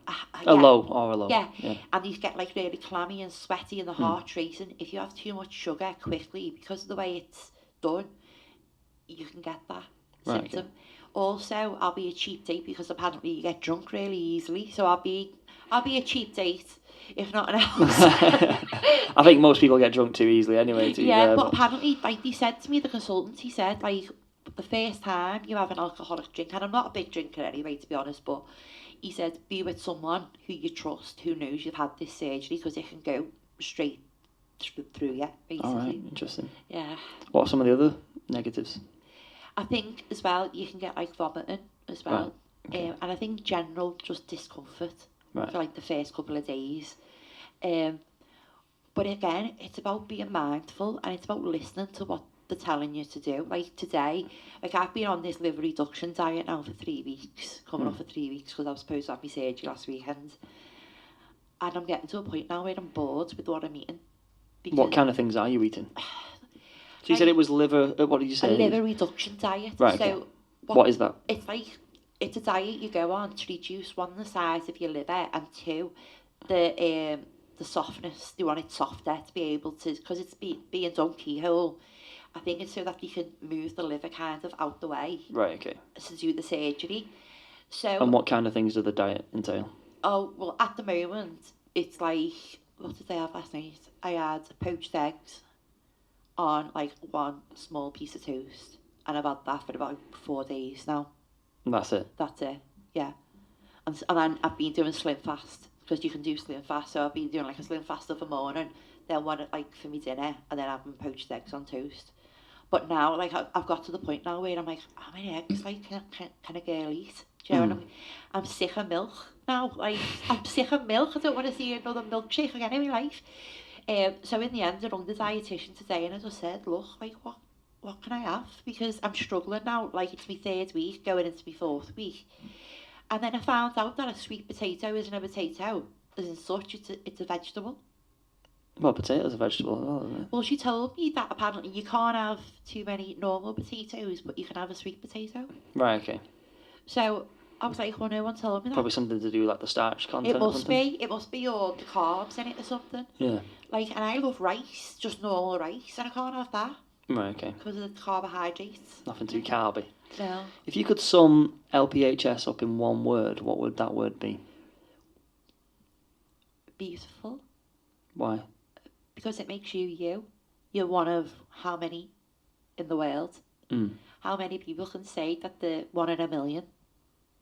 yeah, low or a low. yeah, and you get like really clammy and sweaty and the heart racing. If you have too much sugar quickly, because of the way it's done, you can get that symptom. Okay. Also, I'll be a cheap date because apparently you get drunk really easily. So I'll be a cheap date, if nothing else. I think most people get drunk too easily anyway. But apparently, like they said to me, the consultant, he said, like, the first time you have an alcoholic drink, and I'm not a big drinker anyway, to be honest, but he said, be with someone who you trust, who knows you've had this surgery, because it can go straight through you, basically. All right, interesting. Yeah. What are some of the other negatives? I think as well you can get like vomiting as well, Right. Okay. and I think general just discomfort Right. for like the first couple of days. But again, it's about being mindful, and it's about listening to what they're telling you to do. Like today, like I've been on this liver reduction diet now for 3 weeks, coming up for 3 weeks, because I was supposed to have my surgery last weekend, and I'm getting to a point now where I'm bored with what I'm eating. What kind of things are you eating? So you said it was liver. What did you say? A liver reduction diet. Right. So Okay. What is that? It's a diet you go on to reduce, one, the size of your liver, and two, the softness. You want it softer to be able to, because it's being done keyhole. I think it's so that you can move the liver kind of out the way. Right. Okay. To do the surgery. So. And what kind of things does the diet entail? Oh well, at the moment it's like, what did I have last night? I had poached eggs on like one small piece of toast, and I've had that for about 4 days now. And that's it. That's it, yeah. And then I've been doing slim fast, because you can do slim fast. So I've been doing like a slim fast of a morning, then one at like for me dinner, and then having poached eggs on toast. But now, like I've got to the point now where I'm like, how many eggs like can a girl eat? Do you know what I mean? I'm sick of milk now. Like I'm sick of milk. I don't want to see another milkshake again in my life. So in the end, I rang the dietitian today, and I just said, look, like what can I have? Because I'm struggling now. Like it's my 3rd week, going into my 4th week. And then I found out that a sweet potato isn't a potato. As in such, it's a vegetable. Well, potatoes are vegetable as well, isn't it? Well, she told me that apparently you can't have too many normal potatoes, but you can have a sweet potato. Right. Okay. So I was like, well, no one told me that. Probably something to do with like the starch content. It must or something. be. It must be all the carbs in it or something. Yeah. Like, and I love rice, just normal rice, and I can't have that. Right. Okay. Because of the carbohydrates. Nothing too carby. No. If you could sum LPHS up in one word, what would that word be? Beautiful. Why? Because it makes you you. You're one of how many in the world? How many people can say that they're 1 in a million?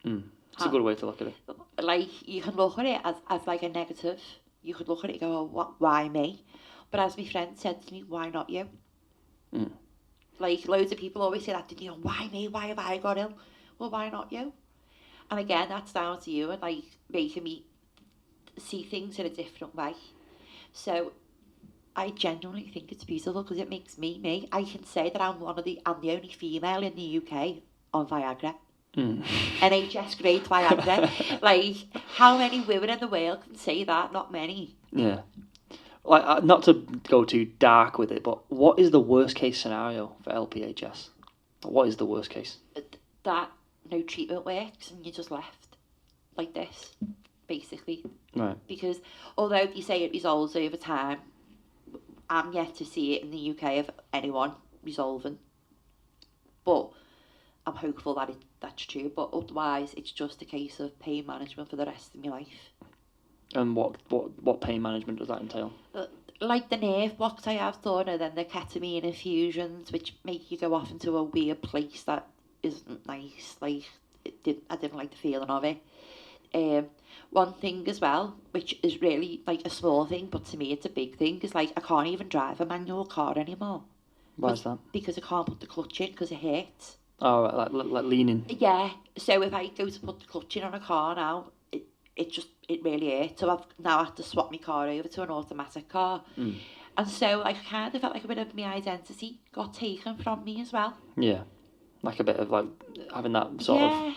It's a good way to look at it. Like, you can look at it as like a negative. You could look at it and go, oh, why me? But as my friend said to me, why not you? Like, loads of people always say that to me, why me? Why have I got ill? Well, why not you? And again, that's down to you and like making me see things in a different way. So I genuinely think it's beautiful because it makes me me. I can say that I'm the only female in the UK on Viagra. NHS grade Viagra. Like, how many women in the world can say that? Not many. Yeah. Like, not to go too dark with it, but what is the worst case scenario for LPHS? What is the worst case? That no treatment works and you're just left like this, basically. Right. Because although you say it resolves over time, I'm yet to see it in the UK of anyone resolving. But I'm hopeful that that's true. But otherwise, it's just a case of pain management for the rest of my life. And what pain management does that entail? Like the nerve blocks I have done, and then the ketamine infusions, which make you go off into a weird place that isn't nice. Like, I didn't like the feeling of it. One thing as well, which is really like a small thing, but to me it's a big thing, is like I can't even drive a manual car anymore. Why is that? Because I can't put the clutch in because it hurts. Oh, like leaning. Yeah. So if I go to put the clutch in on a car now, it really hurts. So I've now had to swap my car over to an automatic car. And so I kind of felt like a bit of my identity got taken from me as well. Yeah. Like a bit of like having that sort of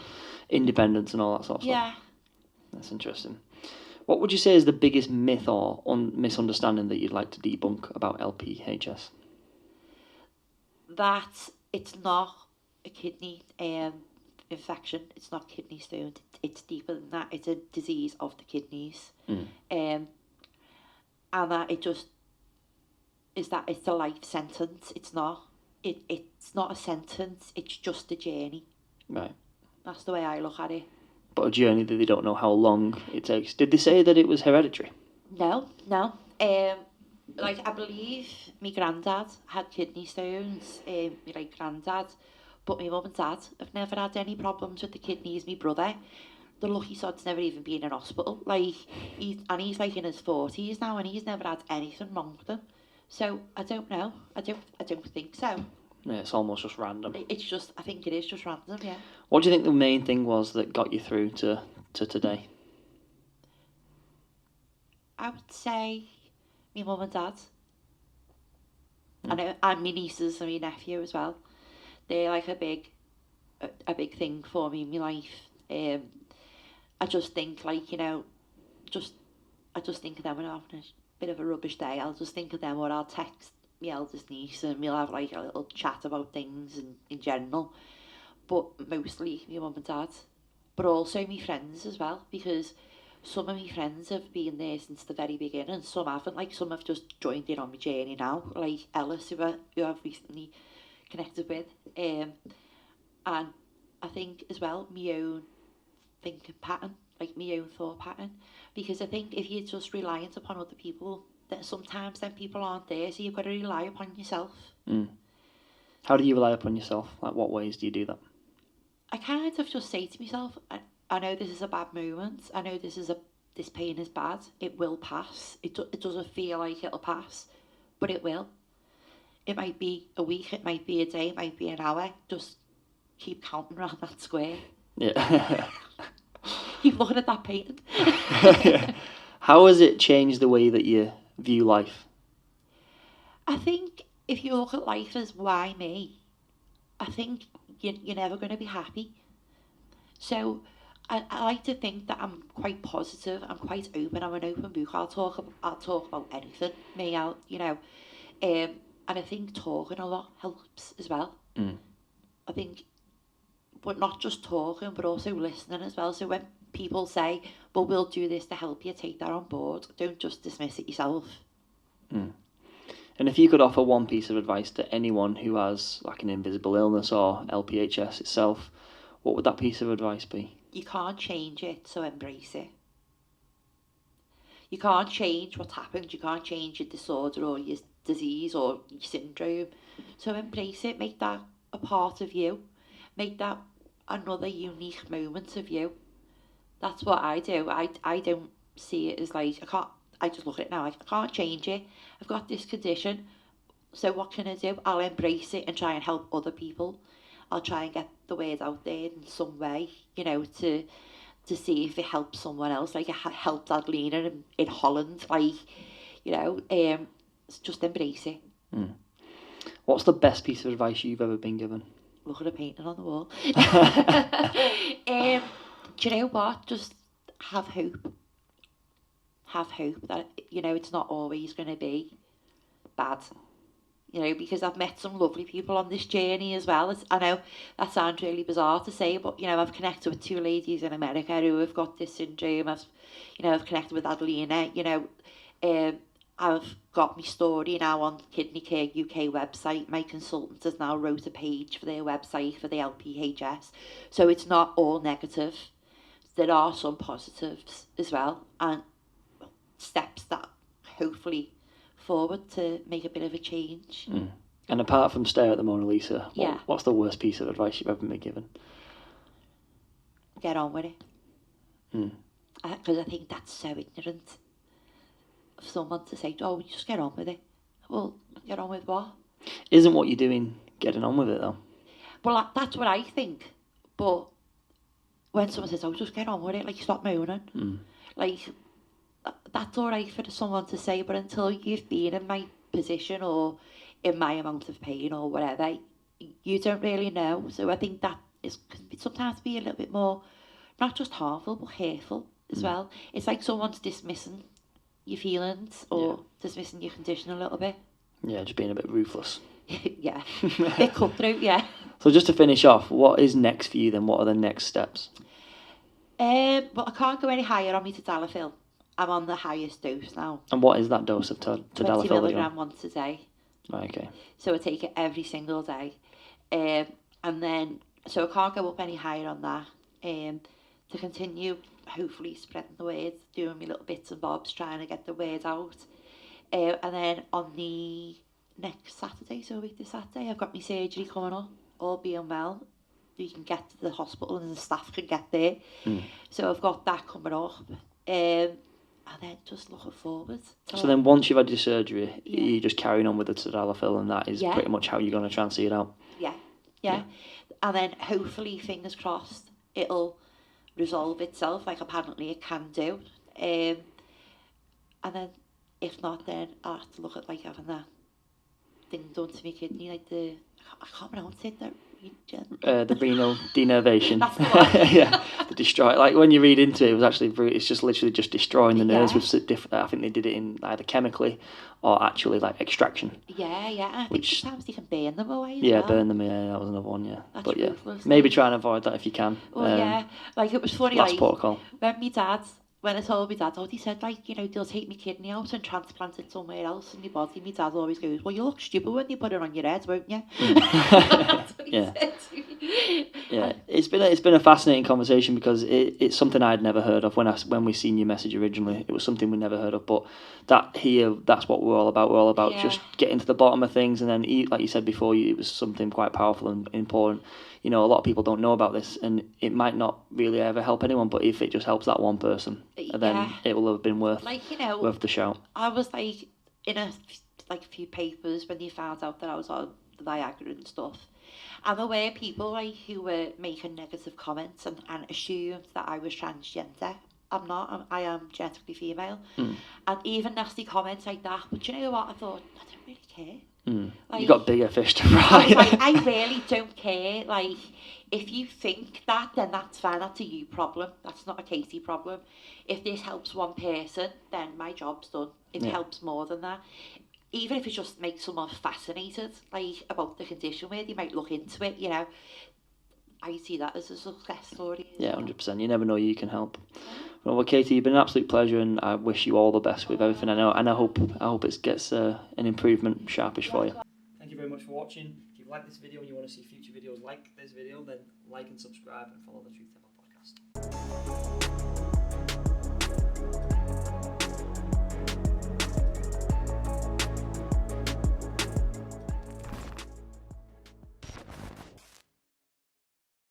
independence and all that sort of stuff. Yeah. That's interesting. What would you say is the biggest myth or misunderstanding that you'd like to debunk about LPHS? That it's not a kidney infection. It's not kidney stones. It's deeper than that. It's a disease of the kidneys. And that it just is that it's a life sentence. It's not. It's not a sentence. It's just a journey. Right. That's the way I look at it. But a journey that they don't know how long it takes. Did they say that it was hereditary? No. Like, I believe my granddad had kidney stones, my granddad, but my mum and dad have never had any problems with the kidneys. My brother, the lucky sod's never even been in hospital. Like, he's like in his 40s now, and he's never had anything wrong with him. So I don't know. I don't think so. Yeah, it's almost just random. It's just, I think it is just random. Yeah. What do you think the main thing was that got you through to today? I would say my mum and dad. And my nieces and my nephew as well. They're like a big thing for me in my life. I just think, like, you know, I just think of them when I'm having a bit of a rubbish day. I'll just think of them, or I'll text my eldest niece and we'll have like a little chat about things and in general. But mostly my mum and dad. But also my friends as well, because some of my friends have been there since the very beginning, some haven't. Like, some have just joined in on my journey now, like Ellis, who I've recently connected with. And I think as well, my own thinking pattern, like my own thought pattern, because I think if you're just reliant upon other people, that sometimes then people aren't there, so you've got to rely upon yourself. How do you rely upon yourself? Like, what ways do you do that? I kind of just say to myself, I know this is a bad moment. I know this pain is bad. It will pass. It doesn't feel like it'll pass, but it will. It might be a week, it might be a day, it might be an hour. Just keep counting around that square. Yeah. Keep looking at that painting. How has it changed the way that you view life? I think if you look at life as why me, I think you're never going to be happy. So I like to think that I'm quite positive. I'm quite open. I'm an open book. I'll talk about anything. And I think talking a lot helps as well. I think, but not just talking, but also listening as well. So when people say, well, we'll do this to help you, take that on board. Don't just dismiss it yourself. And if you could offer one piece of advice to anyone who has like an invisible illness or LPHS itself, what would that piece of advice be? You can't change it, so embrace it. You can't change what's happened. You can't change your disorder or your disease or your syndrome. So embrace it. Make that a part of you. Make that another unique moment of you. That's what I do. I don't see it as like, I just look at it now like, I can't change it. I've got this condition. So what can I do? I'll embrace it and try and help other people. I'll try and get the word out there in some way, to see if it helps someone else. Like, it helped Adelina in Holland. Like, just embrace it. What's the best piece of advice you've ever been given? Look at a painting on the wall. Do you know what? Just have hope. Have hope that, it's not always going to be bad. Because I've met some lovely people on this journey as well. I know that sounds really bizarre to say, but, I've connected with 2 ladies in America who have got this syndrome. I've connected with Adelina, I've got my story now on Kidney Care UK website. My consultant has now wrote a page for their website for the LPHS. So it's not all negative. There are some positives as well, and steps that hopefully forward to make a bit of a change. And apart from stare at the Mona Lisa, what's the worst piece of advice you've ever been given? Get on with it. Because I think that's so ignorant of someone to say, oh, just get on with it. Well, get on with what? Isn't what you're doing getting on with it, though? Well, that's what I think. But when someone says, oh, just get on with it, like, stop moaning. Like, that's all right for someone to say, but until you've been in my position or in my amount of pain or whatever, you don't really know. So I think that can sometimes be a little bit more, not just harmful, but hurtful as well. It's like someone's dismissing your feelings or dismissing your condition a little bit. Yeah, just being a bit ruthless. Yeah, a bit cutthroat, yeah. So just to finish off, what is next for you then? What are the next steps? Well, I can't go any higher on my tadalafil. I'm on the highest dose now. And what is that dose of tadalafil? 20 milligram once a day. Right, okay. So I take it every single day. And then, so I can't go up any higher on that. To continue, hopefully, spreading the word, doing my little bits and bobs, trying to get the word out. And then on the next Saturday, so a week this Saturday, I've got my surgery coming up, all being well. You can get to the hospital and the staff can get there. So I've got that coming up. And then just looking forward. So then once you've had your surgery, you're just carrying on with the tadalafil, and that is pretty much how you're going to try and see it out? Yeah. And then hopefully, fingers crossed, it'll resolve itself like apparently it can do. And then if not, then I'll have to look at like having that thing done to my kidney, like I can't pronounce it, the renal denervation. That's the one. Yeah, the destroy. Like when you read into it, it was actually it's just literally just destroying the nerves with different. I think they did it in either chemically or actually like extraction. Yeah. I think sometimes they can burn them away. Burn them. Yeah, that was another one. Yeah, that's but ruthless, maybe try and avoid that if you can. Well, like it was funny. Last like, protocol. When I told my dad, he said, like, they'll take my kidney out and transplant it somewhere else in my body. My dad always goes, well, you look stupid when you put it on your head, won't you? That's what he said to me. Yeah, it's been a fascinating conversation because it's something I'd never heard of when we seen your message originally. It was something we never heard of, but that's what we're all about. We're all about just getting to the bottom of things, and then, like you said before, it was something quite powerful and important. A lot of people don't know about this, and it might not really ever help anyone, but if it just helps that one person, then it will have been worth the shout. I was like in a few papers when they found out that I was on the Viagra and stuff. I'm aware of people who were making negative comments and assumed that I was transgender. I'm not. I am genetically female. And even nasty comments like that. But you know what? I thought, I don't really care. You got bigger fish to fry. I really don't care. Like, if you think that, then that's fine. That's a you problem. That's not a Katie problem. If this helps one person, then my job's done. If it helps more than that, even if it just makes someone fascinated, about the condition, where they might look into it, I see that as a success story. 100%. You never know, you can help. Well, Katie, you've been an absolute pleasure, and I wish you all the best with everything. I know, and I hope it gets an improvement sharpish for you. Thank you very much for watching. If you've liked this video and you want to see future videos like this video, then like and subscribe and follow the Truth Ever podcast.